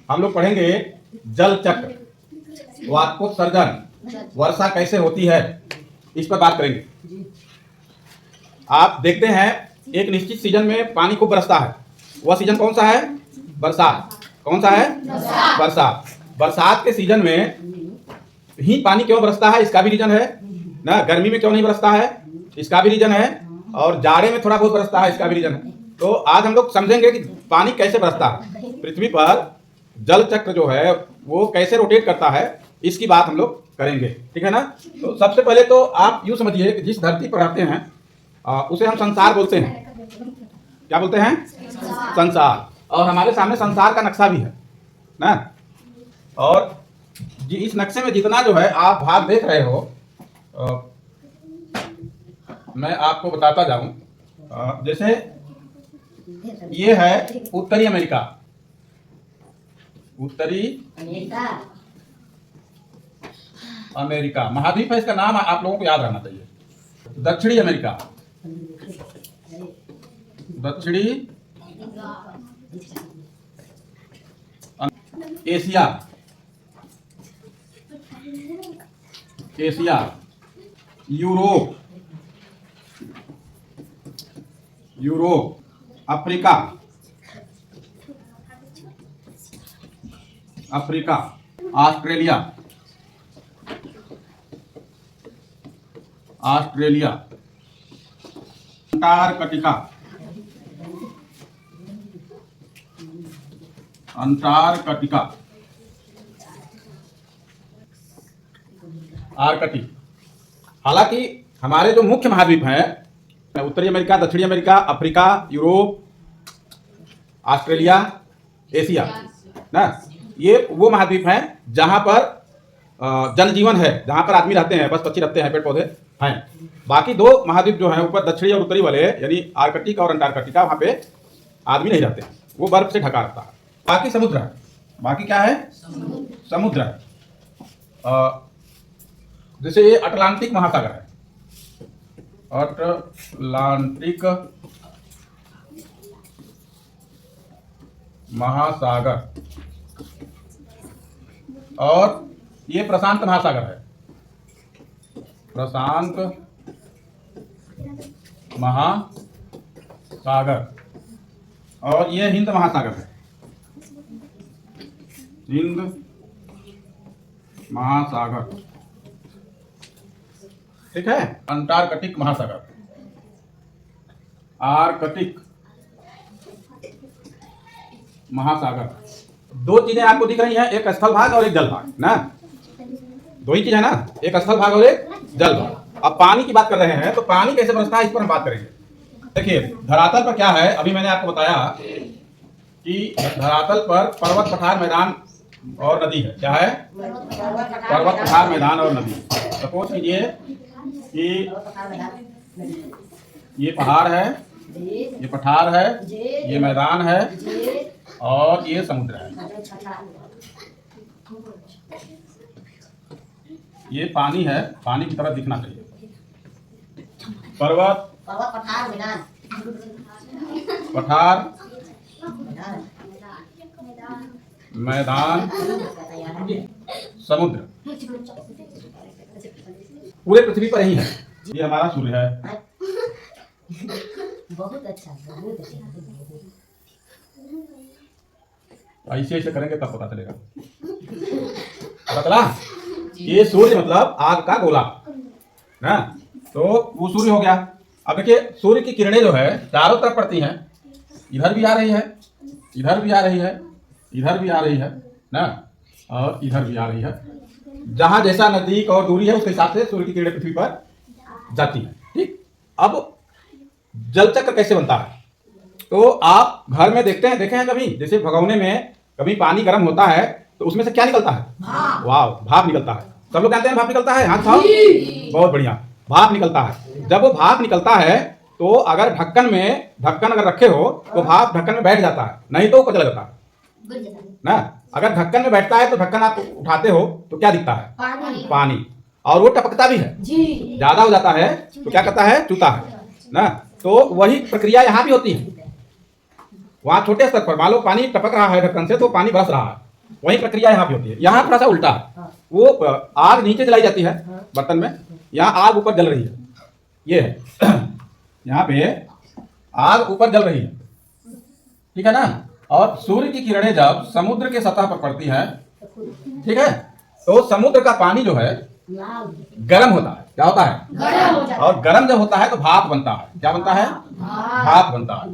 हम लोग पढ़ेंगे जल चक्र, वाष्पोत्सर्जन, वर्षा कैसे होती है, इस पर बात करेंगे। आप देखते हैं एक निश्चित सीजन में पानी खूब बरसता है। वह सीजन कौन सा है? बरसात। कौन सा है? बरसात। बरसात के सीजन में ही पानी क्यों बरसता है, इसका भी रीजन है ना। गर्मी में क्यों नहीं बरसता है, इसका भी रीजन है। और जाड़े में थोड़ा बहुत बरसता है, इसका भी रीजन है। तो आज हम लोग समझेंगे कि पानी कैसे बरसता है, पृथ्वी पर जल चक्र जो है वो कैसे रोटेट करता है, इसकी बात हम लोग करेंगे। ठीक है ना। तो सबसे पहले तो आप यूँ समझिए कि जिस धरती पर रहते हैं उसे हम संसार बोलते हैं। क्या बोलते हैं? संसार। और हमारे सामने संसार का नक्शा भी है ना। और इस नक्शे में जितना जो है आप भाग देख रहे हो, मैं आपको बताता जाऊं। जैसे ये है उत्तरी अमेरिका, उत्तरी अमेरिका महाद्वीप है, इसका नाम आप लोगों को याद रहना चाहिए। दक्षिणी अमेरिका, दक्षिणी Asia, Asia, Europe, Europe, Africa, Africa, Australia, Australia, Antarctica, Antarctica, Arctic. हालांकि हमारे जो मुख्य महाद्वीप हैं उत्तरी अमेरिका, दक्षिणी America, Africa, Europe, Australia, Asia ना, ये वो महाद्वीप हैं जहां पर जल जीवन है, जहां पर आदमी रहते हैं, बस पक्षी रहते हैं, पेड़ पौधे हैं। बाकी दो महाद्वीप जो हैं ऊपर दक्षिणी और उत्तरी वाले, यानी आर्कटिक और अंटार्कटिका, वहां पे आदमी नहीं रहते, वो बर्फ से ढका रहता है। बाकी समुद्र है। बाकी क्या है? समुद्र है। जैसे ये अटलांटिक महासागर है, अटलांटिक महासागर, और ये प्रशांत महासागर है, प्रशांत महासागर, और ये हिंद महासागर है, हिंद महासागर। ठीक है। अंटार्कटिक महासागर, आर्कटिक महासागर। दो चीजें आपको दिख रही हैं, एक स्थल भाग और एक जल भाग ना। दो ही चीज है ना, एक स्थल भाग और एक जल भाग। अब पानी की बात कर रहे हैं तो पानी कैसे बरसता है, इस पर हम बात करेंगे। देखिए धरातल पर क्या है, अभी मैंने आपको बताया कि धरातल पर पर्वत, पठार, मैदान और नदी है। क्या है? पर्वत, पठार, मैदान और नदी। सपोज कीजिए कि ये पहाड़ है, ये पठार है, ये मैदान है और ये समुद्र है। ये पानी है, पानी की तरह दिखना चाहिए। पर्वत, पठार, मैदान, पठार, मैदान, समुद्र, पूरे पृथ्वी पर ही है। ये हमारा सूर्य है। बहुत अच्छा, बहुत अच्छा। ऐसे ऐसे करेंगे तब पता चलेगा। पता चला? ये सूर्य मतलब आग का गोला ना, तो वो सूर्य हो गया। अब देखिए सूर्य की किरणें जो है चारों तरफ पड़ती हैं, इधर भी आ रही है, इधर भी आ रही है, इधर भी आ रही है ना, और इधर भी आ रही है। जहां जैसा नजदीक और दूरी है उसके हिसाब से सूर्य की किरणें पृथ्वी पर जाती हैं। ठीक। अब जल चक्र कैसे बनता है, तो आप घर में देखते हैं, देखे हैं कभी, जैसे भगोने में कभी पानी गर्म होता है तो उसमें से क्या निकलता है? वाह, भाप निकलता है। सब लोग जानते हैं भाप निकलता है, हाथ उठाओ। बहुत बढ़िया, भाप निकलता है। जब वो भाप निकलता है तो अगर ढक्कन अगर रखे हो तो भाप ढक्कन में बैठ जाता है, नहीं तो कचला जाता है ना। अगर ढक्कन में बैठता है तो ढक्कन आप उठाते हो तो क्या दिखता है? पानी। और वो टपकता भी है, ज्यादा हो जाता है तो क्या करता है? चूता है ना। तो वही प्रक्रिया यहाँ भी होती है। वहां छोटे स्तर पर मान लो पानी टपक रहा है ढक्कन से तो पानी बरस रहा है, वही प्रक्रिया यहाँ पे होती है। यहाँ थोड़ा सा उल्टा है, वो आग नीचे जलाई जाती है बर्तन में, यहाँ आग ऊपर जल रही है। ये है यहाँ पे आग ऊपर जल रही है, ठीक है ना। और सूर्य की किरणें जब समुद्र के सतह पर पड़ती है, ठीक है, तो समुद्र का पानी जो है गर्म होता है। क्या होता है? गर्म हो जाता है। और गर्म जब होता है तो भाप बनता है। क्या बनता है? भाप बनता है।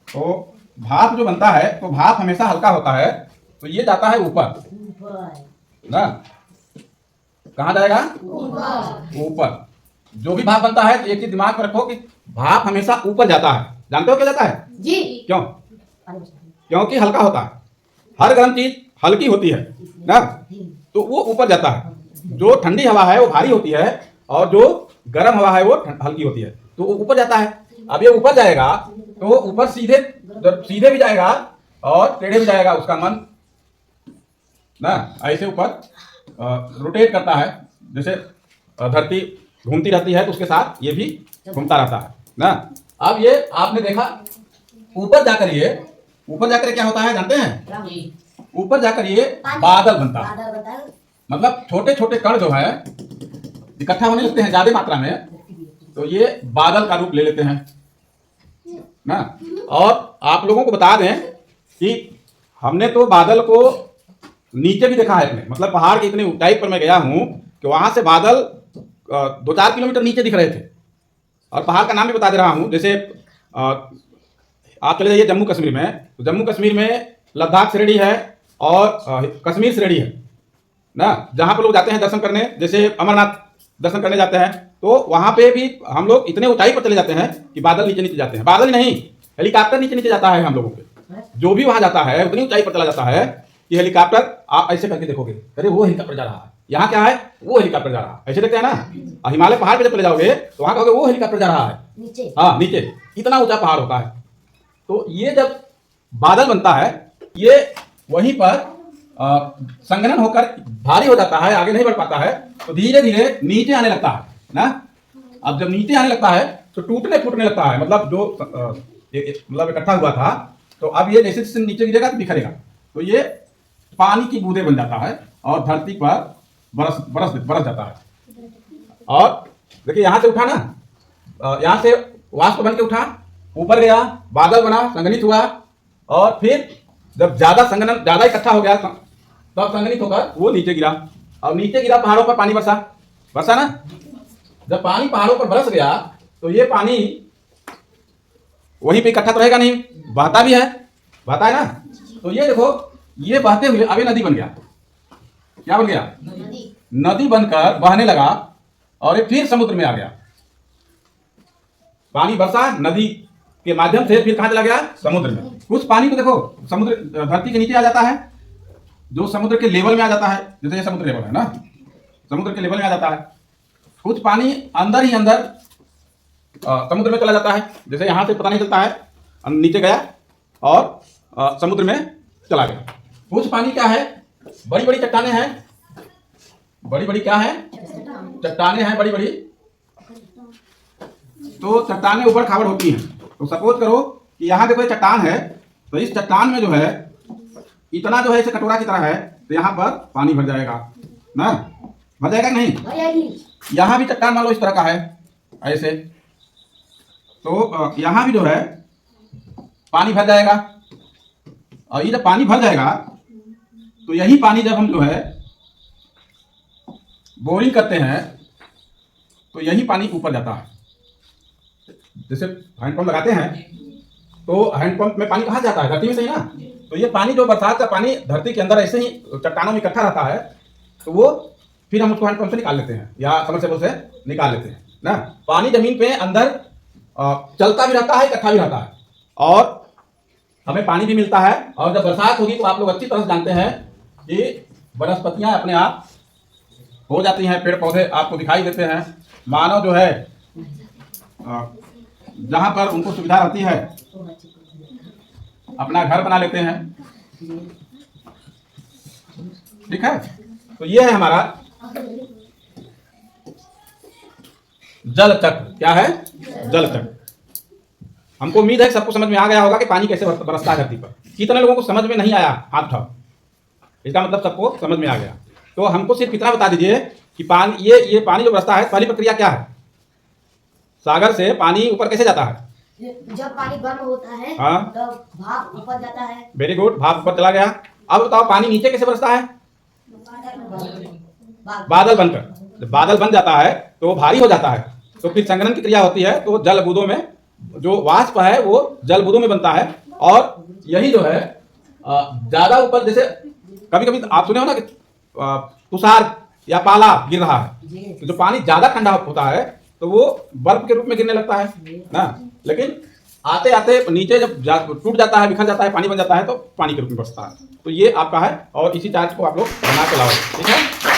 तो भाप जो बनता है, तो भाप हमेशा हल्का होता है, तो ये जाता है ऊपर ना। कहाँ जाएगा? ऊपर। जो भी भाप बनता है तो एक चीज दिमाग में रखो कि भाप हमेशा ऊपर जाता है। जानते हो क्या जाता है? जी। क्यों? क्योंकि हल्का होता है। हर गर्म चीज हल्की होती है ना, तो वो ऊपर जाता है। जो ठंडी हवा है वो भारी होती है, और जो गर्म हवा है वो हल्की होती है, तो वो ऊपर जाता है। अब ये ऊपर जाएगा तो ऊपर सीधे सीधे भी जाएगा और टेढ़े भी जाएगा। उसका मन ना ऐसे ऊपर रोटेट करता है, जैसे धरती घूमती रहती है तो उसके साथ ये भी घूमता रहता है ना। अब ये आपने देखा ऊपर जाकर क्या होता है जानते हैं? ऊपर जाकर ये बादल बनता है। मतलब छोटे छोटे कण जो है इकट्ठा होने लगते हैं ज्यादा मात्रा में, तो ये बादल का रूप ले लेते हैं ना। और आप लोगों को बता दें कि हमने तो बादल को नीचे भी देखा है अपने, मतलब पहाड़ की इतनी ऊंचाई पर मैं गया हूं कि वहां से बादल 2-4 किलोमीटर नीचे दिख रहे थे। और पहाड़ का नाम भी बता दे रहा हूं, जैसे आप चले जाइए जम्मू कश्मीर में, तो जम्मू कश्मीर में लद्दाख श्रेणी है और कश्मीर श्रेणी है ना, जहां पर लोग जाते हैं दर्शन करने, जैसे अमरनाथ दर्शन करने जाते हैं, तो वहां पे भी हम लोग इतने ऊंचाई पर चले जाते हैं कि बादल नीचे नीचे जाते हैं। बादल नहीं, हेलीकॉप्टर नीचे नीचे जाता है हम लोगों के। जो भी वहां जाता है उतनी ऊंचाई पर चला जाता है कि हेलीकॉप्टर आप ऐसे करके देखोगे, अरे वो हेलीकॉप्टर जा रहा है, यहाँ क्या है? वो हेलीकॉप्टर जा रहा है, ऐसे देखते हैं ना। हिमालय पहाड़ पे जब चले जाओगे तो वहां कहोगे वो हेलीकॉप्टर जा रहा है नीचे। हाँ नीचे, इतना ऊंचा पहाड़ होता है। तो ये जब बादल बनता है, ये वहीं पर संघनन होकर भारी हो जाता है, आगे नहीं बढ़ पाता है, तो धीरे धीरे नीचे आने लगता है ना। अब जब नीचे आने लगता है तो टूटने फूटने लगता है, मतलब जो मतलब इकट्ठा हुआ था, तो अब ये जैसे जैसे नीचे गिरेगा तो बिखरेगा, तो ये पानी की बूंदे बन जाता है और धरती पर बरस जाता है। और देखिए यहां से उठा ना, यहां से वाष्प बन के उठा, ऊपर गया, बादल बना, संघनित हुआ, और फिर जब ज्यादा इकट्ठा हो गया तब संघनित होकर वो नीचे गिरा। और नीचे गिरा, पहाड़ों पर पानी बरसा ना। जब पानी पहाड़ों पर बरस गया तो ये पानी वहीं पे इकट्ठा तो रहेगा नहीं, बहता है ना। तो ये देखो, ये बहते हुए अब ये नदी बन गया। क्या बन गया? नदी बनकर बहने लगा और ये फिर समुद्र में आ गया। पानी बरसा नदी के माध्यम से, फिर कहां चला गया? समुद्र में। कुछ पानी को देखो समुद्र धरती के नीचे आ जाता है, जो समुद्र के लेवल में आ जाता है, जैसे ये समुद्र लेवल है ना, समुद्र के लेवल में आ जाता है। कुछ पानी अंदर ही अंदर समुद्र में चला जाता है, जैसे यहां से पता नहीं चलता है, नीचे गया और समुद्र में चला गया। कुछ पानी क्या है? बड़ी बड़ी चट्टाने हैं, बड़ी क्या है? चट्टाने हैं बड़ी बड़ी। तो चट्टाने ऊबड़ खाबड़ होती हैं। तो सपोज करो कि यहाँ देखो ये चट्टान है, तो इस चट्टान में जो है इतना जो है इसे कटोरा की तरह है, तो यहाँ पर पानी भर जाएगा ना, भर जाएगा नहीं? यहाँ भी चट्टान मान लो इस तरह का है ऐसे, तो यहाँ भी जो है पानी भर जाएगा। और ये जब पानी भर जाएगा तो यही पानी जब हम जो है बोरिंग करते हैं तो यही पानी ऊपर जाता है। जैसे हैंडपंप लगाते हैं तो हैंडपंप में पानी कहाँ जाता है? धरती में से ही ना। तो ये पानी जो बरसात का पानी धरती के अंदर ऐसे ही चट्टानों में इकट्ठा रहता है, तो वो फिर हम उसको हैंडपंप से निकाल लेते हैं या सबमर्सिबल से निकाल लेते हैं ना। पानी जमीन पे अंदर चलता भी रहता है, इकट्ठा भी रहता है, और हमें पानी भी मिलता है। और जब बरसात होगी तो आप लोग अच्छी तरह से जानते हैं कि वनस्पतियां अपने आप हो जाती हैं, पेड़ पौधे आपको दिखाई देते हैं। मानव जो है जहां पर उनको सुविधा रहती है अपना घर बना लेते हैं, ठीक है। तो ये है हमारा जल चक्र। क्या है? जल चक्र। हमको उम्मीद है कि सबको समझ में आ गया होगा कि पानी कैसे बरसता है धरती पर। कितने लोगों को समझ में नहीं आया? हाथ उठाओ। इसका मतलब सबको समझ में आ गया। तो हमको सिर्फ इतना बता दीजिए कि पानी ये पानी जो बरसता है, पहली प्रक्रिया क्या है? सागर से पानी ऊपर कैसे जाता है? जब पानी गर्म होता है हाँ। तब भाप ऊपर जाता है। वेरी गुड, भाप ऊपर चला गया। अब बताओ पानी नीचे कैसे बरसता है? बादल बनकर। जब बादल बन जाता है तो वो भारी हो जाता है, तो फिर संघनन की क्रिया होती है, तो जल बूंदों में जो वाष्प है वो जल बूंदों में बनता है। और यही जो है ज्यादा ऊपर, जैसे कभी कभी आप सुने हो ना कि तुषार या पाला गिर रहा है, तो जो पानी ज्यादा ठंडा होता है तो वो बर्फ के रूप में गिरने लगता है ना। लेकिन आते आते नीचे जब टूट जाता है, बिखर जाता है, पानी बन जाता है, तो पानी के रूप में बरसता है। तो ये आपका है, और इसी चार्ज को आप लोग बना के लाओ, ठीक है।